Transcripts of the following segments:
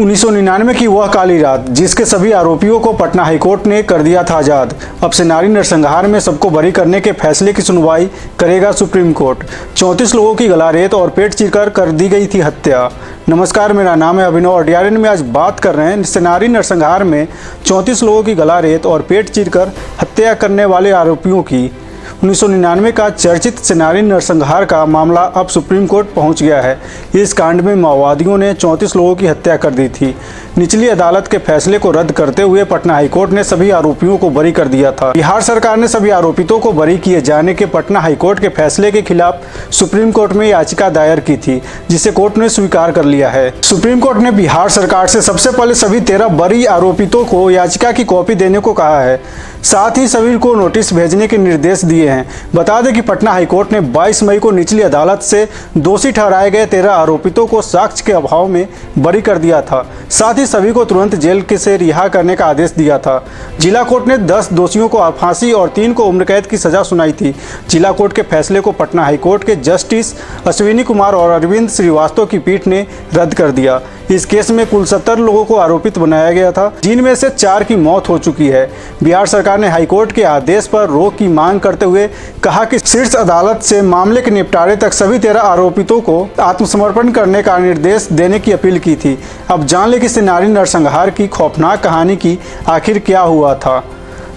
1999 की वह काली रात जिसके सभी आरोपियों को पटना हाईकोर्ट ने कर दिया था आज़ाद। अब से नारी नरसंहार में सबको बरी करने के फैसले की सुनवाई करेगा सुप्रीम कोर्ट। 34 लोगों की गला रेत और पेट चीरकर कर दी गई थी हत्या। नमस्कार, मेरा नाम है अभिनव और DRN में आज बात कर रहे हैं नारी नरसंहार में 34 लोगों की गला रेत और पेट चीरकर हत्या करने वाले आरोपियों की। 1999 का चर्चित नारी नरसंहार का मामला अब सुप्रीम कोर्ट पहुंच गया है। इस कांड में माओवादियों ने 34 लोगों की हत्या कर दी थी। निचली अदालत के फैसले को रद्द करते हुए पटना हाईकोर्ट ने सभी आरोपियों को बरी कर दिया था। बिहार सरकार ने सभी आरोपितों को बरी किए जाने के पटना हाईकोर्ट के फैसले के खिलाफ सुप्रीम कोर्ट में याचिका दायर की थी, जिसे कोर्ट ने स्वीकार कर लिया है। सुप्रीम कोर्ट ने बिहार सरकार से सबसे पहले सभी 13 बरी आरोपितों को याचिका की कॉपी देने को कहा है। साथ ही सभी को नोटिस भेजने के निर्देश दिए हैं। बता दें कि पटना हाईकोर्ट ने 22 मई को निचली अदालत से दोषी ठहराए गए 13 आरोपितों को साक्ष्य के अभाव में बरी कर दिया था। साथ ही सभी को तुरंत जेल से रिहा करने का आदेश दिया था। जिला कोर्ट ने 10 दोषियों को फांसी और 3 को उम्र कैद की सजा सुनाई थी। जिला कोर्ट के फैसले को पटना हाईकोर्ट के जस्टिस अश्विनी कुमार और अरविंद श्रीवास्तव की पीठ ने रद्द कर दिया। इस केस में कुल 70 लोगों को आरोपित बनाया गया था, जिनमें से 4 की मौत हो चुकी है। बिहार सरकार ने हाईकोर्ट के आदेश पर रोक की मांग करते हुए कहा कि शीर्ष अदालत से मामले के निपटारे तक सभी 13 आरोपितों को आत्मसमर्पण करने का निर्देश देने की अपील की थी। अब जान ले कि नारी नरसंहार की खौफनाक कहानी की आखिर क्या हुआ था।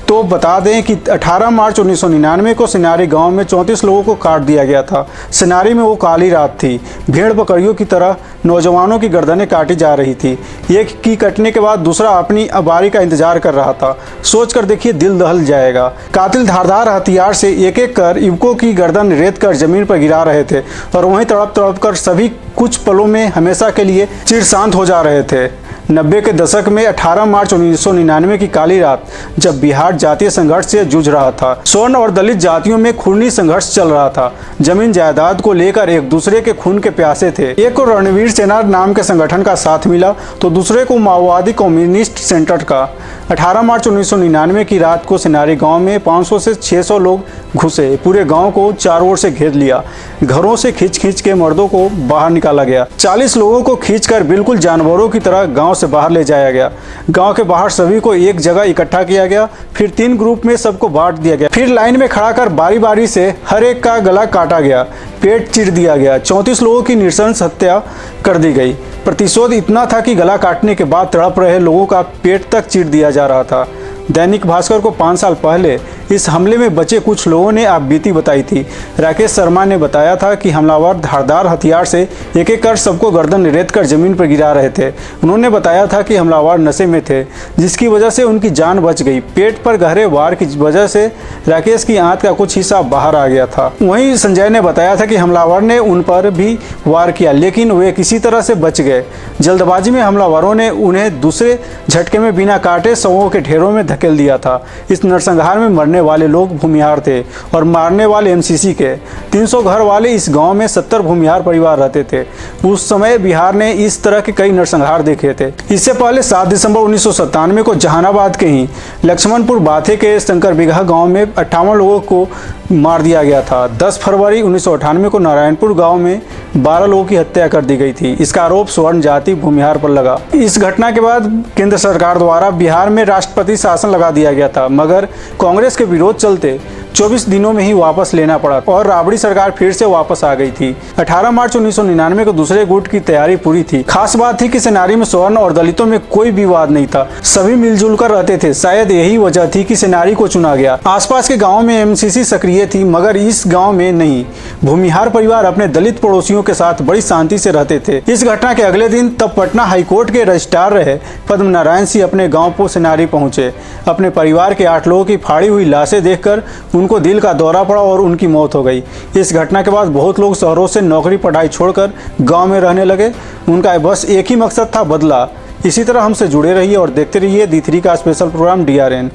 तो बता दें कि 18 मार्च 1999 को सिनारी गांव में 34 लोगों को काट दिया गया था। सिनारी में वो काली रात थी। भेड़ बकरियों की तरह नौजवानों की गर्दनें काटी जा रही थी। एक की कटने के बाद दूसरा अपनी बारी का इंतजार कर रहा था। सोचकर देखिए, दिल दहल जाएगा। कातिल धारदार हथियार से एक एक कर युवकों की गर्दन रेत कर जमीन पर गिरा रहे थे और वहीं तड़प तड़प कर सभी कुछ पलों में हमेशा के लिए चिरशांत हो जा रहे थे। 90 के दशक में 18 मार्च 1999 की काली रात, जब बिहार जातीय संघर्ष से जूझ रहा था, स्वर्ण और दलित जातियों में खूनी संघर्ष चल रहा था। जमीन जायदाद को लेकर एक दूसरे के खून के प्यासे थे। एक को रणवीर सेना नाम के संगठन का साथ मिला तो दूसरे को माओवादी कम्युनिस्ट सेंटर का। 18 मार्च 1999 की रात को सिनारी गांव में 500 से 600 लोग घुसे। पूरे गांव को चारों ओर से घेर लिया। घरों से खींच के मर्दों को बाहर निकाला गया। 40 लोगों को खींचकर बिल्कुल जानवरों की तरह गांव से बाहर ले जाया गया। गांव के बाहर सभी को एक जगह इकट्ठा किया गया। फिर 3 ग्रुप में सबको बांट दिया गया। फिर लाइन में खड़ा कर बारी बारी से हर एक का गला काटा गया, पेट चीर दिया गया। 34 लोगों की नृशंस हत्या कर दी गई। प्रतिशोध इतना था कि गला काटने के बाद तड़प रहे लोगों का पेट तक चीर दिया जा रहा था। दैनिक भास्कर को 5 साल पहले इस हमले में बचे कुछ लोगों ने आप बीती बताई थी। राकेश शर्मा ने बताया था कि हमलावर धारदार हथियार से एक एक कर सबको गर्दन रेत कर जमीन पर गिरा रहे थे। उन्होंने बताया था कि हमलावर नशे में थे, जिसकी वजह से उनकी जान बच गई। पेट पर गहरे वार की वजह से राकेश की आंत का कुछ हिस्सा बाहर आ गया था। वहीं संजय ने बताया था कि हमलावर ने उन पर भी वार किया, लेकिन वे किसी तरह से बच गए। जल्दबाजी में हमलावरों ने उन्हें दूसरे झटके में बिना काटे शवों के ढेरों में धकेल दिया था। इस नरसंहार में मरने वाले लोग भूमिहार थे और मारने वाले MCC के। 300 घर वाले इस गांव में 70 भूमिहार परिवार रहते थे। उस समय बिहार ने इस तरह के कई नरसंहार देखे थे। इससे पहले 7 दिसंबर 1997 को जहानाबाद के ही लक्ष्मणपुर बाथे के शंकर बिगहा गांव में 58 लोगों को मार दिया गया था। 10 फरवरी 1998 को नारायणपुर गांव में 12 लोगों की हत्या कर दी गई थी। इसका आरोप स्वर्ण जाति भूमिहार पर लगा। इस घटना के बाद केंद्र सरकार द्वारा बिहार में राष्ट्रपति शासन लगा दिया गया था, मगर कांग्रेस के विरोध चलते 24 दिनों में ही वापस लेना पड़ा और राबड़ी सरकार फिर से वापस आ गई थी। 18 मार्च 1999 को दूसरे गुट की तैयारी पूरी थी। खास बात थी कि सिनारी में स्वर्ण और दलितों में कोई विवाद नहीं था। सभी मिलजुल कर रहते थे। शायद यही वजह थी कि सिनारी को चुना गया। आसपास के गाँव में MCC सक्रिय थी, मगर इस गाँव में नहीं। भूमिहार परिवार अपने दलित पड़ोसियों के साथ बड़ी शांति से रहते थे। इस घटना के अगले दिन तब पटना हाईकोर्ट के रजिस्ट्रार रहे पद्म नारायण सिंह अपने गाँव को सिनारी पहुंचे। अपने परिवार के 8 लोगों की फाड़ी हुई लाशें देखकर उनको दिल का दौरा पड़ा और उनकी मौत हो गई। इस घटना के बाद बहुत लोग शहरों से नौकरी पढ़ाई छोड़कर गांव में रहने लगे। उनका बस एक ही मकसद था, बदला। इसी तरह हमसे जुड़े रहिए और देखते रहिए D3 का स्पेशल प्रोग्राम DRN।